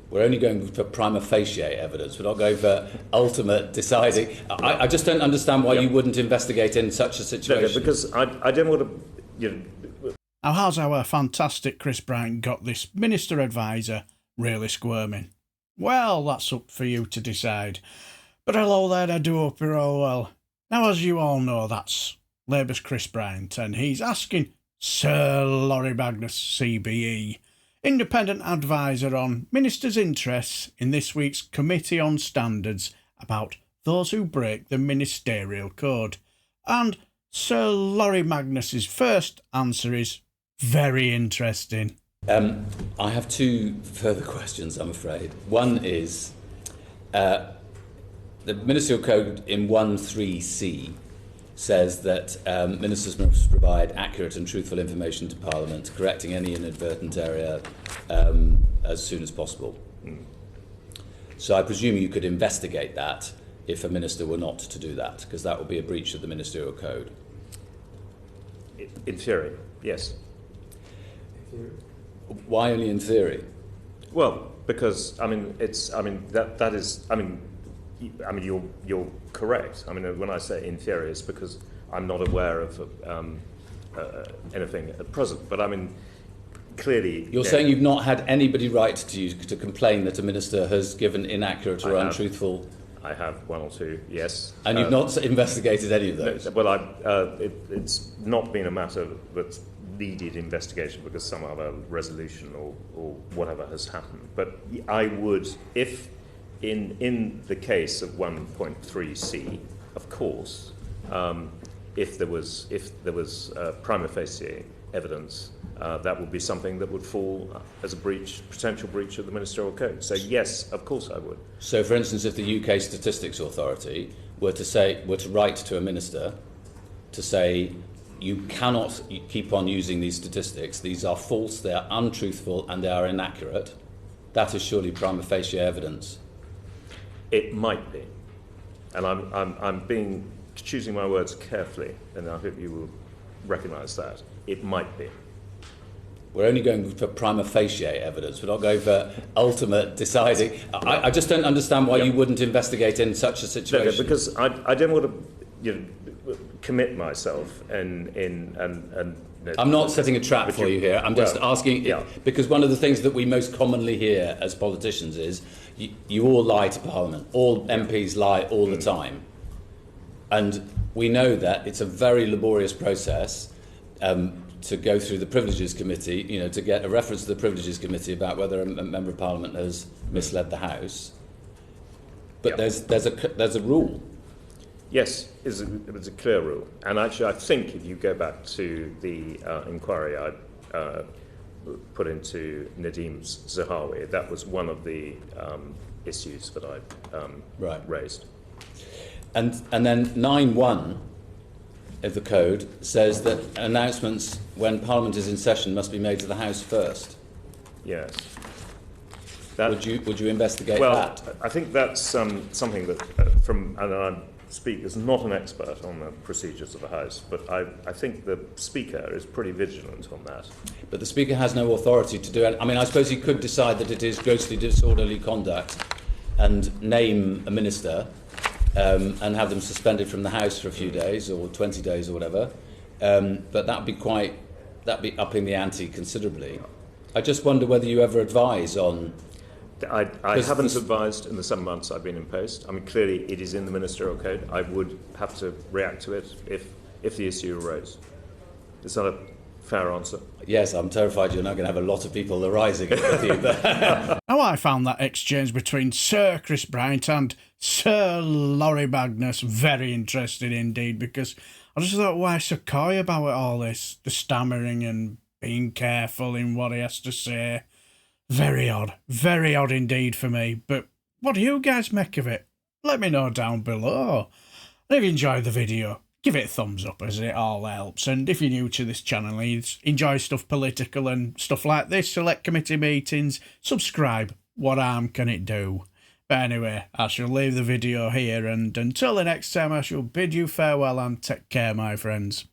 We're only going for prima facie evidence. We're not going for ultimate deciding. I just don't understand why you wouldn't investigate in such a situation. No, because I don't want to, Now, how's our fantastic Chris Bryant got this minister advisor really squirming? Well, that's up for you to decide. But hello there, I do hope you're all well. Now, as you all know, that's Labour's Chris Bryant, and he's asking Sir Laurie Magnus, CBE, independent advisor on ministers' interests in this week's Committee on Standards about those who break the Ministerial Code. And Sir Laurie Magnus's first answer is very interesting. I have two further questions, I'm afraid. One is the Ministerial Code in 1.3c says that ministers must provide accurate and truthful information to Parliament, correcting any inadvertent error as soon as possible. So I presume you could investigate that if a minister were not to do that, because that would be a breach of the Ministerial Code. in theory, yes. Why only in theory? Well, because that is you're correct. I mean, when I say in theory, it's because I'm not aware of anything at present. But I mean, clearly, you're saying you've not had anybody write to you to complain that a minister has given inaccurate or untruthful. I have one or two, yes. And you've not investigated any of those? No, well, it's not been a matter that's needed investigation because some other resolution or whatever has happened. But I would, if in the case of 1.3c, of course, if there was prima facie evidence, that would be something that would fall as a potential breach of the Ministerial Code. So yes, of course I would. So, for instance, if the UK Statistics Authority were to write to a minister to say, you cannot keep on using these statistics, these are false, they are untruthful, and they are inaccurate, that is surely prima facie evidence. It might be, and I'm choosing my words carefully, and I hope you will recognise that. It might be. We're only going for prima facie evidence. We're not going for ultimate deciding. I just don't understand why you wouldn't investigate in such a situation. No, because I don't want to commit myself and I'm not setting a trap for you here. I'm just asking, because one of the things that we most commonly hear as politicians is you all lie to Parliament. All MPs lie all the time. And we know that it's a very laborious process to go through the Privileges Committee, to get a reference to the Privileges Committee about whether a Member of Parliament has misled the House. But there's a rule. Yes, it was a clear rule. And actually, I think if you go back to the inquiry I put into Nadim's Zahawi, that was one of the issues that I raised. And then 9.1 of the Code says that announcements when Parliament is in session must be made to the House first. Yes. Would you investigate that? Well, I think that's something that, and I speak as not an expert on the procedures of the House, but I think the Speaker is pretty vigilant on that. But the Speaker has no authority to do it. I mean, I suppose he could decide that it is grossly disorderly conduct and name a minister and have them suspended from the House for a few days or 20 days or whatever. But that'd be upping the ante considerably. I just wonder whether you ever advise on. I haven't advised in the 7 months I've been in post. I mean, clearly it is in the Ministerial Code. I would have to react to it if the issue arose. Is that a fair answer? Yes, I'm terrified you're now going to have a lot of people arising with you. Now, I found that exchange between Sir Chris Bryant and Sir Laurie Magnus very interesting indeed, because I just thought, why so coy about all this? The stammering and being careful in what he has to say. Very odd indeed for me. But what do you guys make of it? Let me know down below. And if you enjoyed the video, give it a thumbs up as it all helps. And if you're new to this channel and you enjoy stuff political and stuff like this, select committee meetings, subscribe. What harm can it do? But anyway, I shall leave the video here, and until the next time I shall bid you farewell and take care, my friends.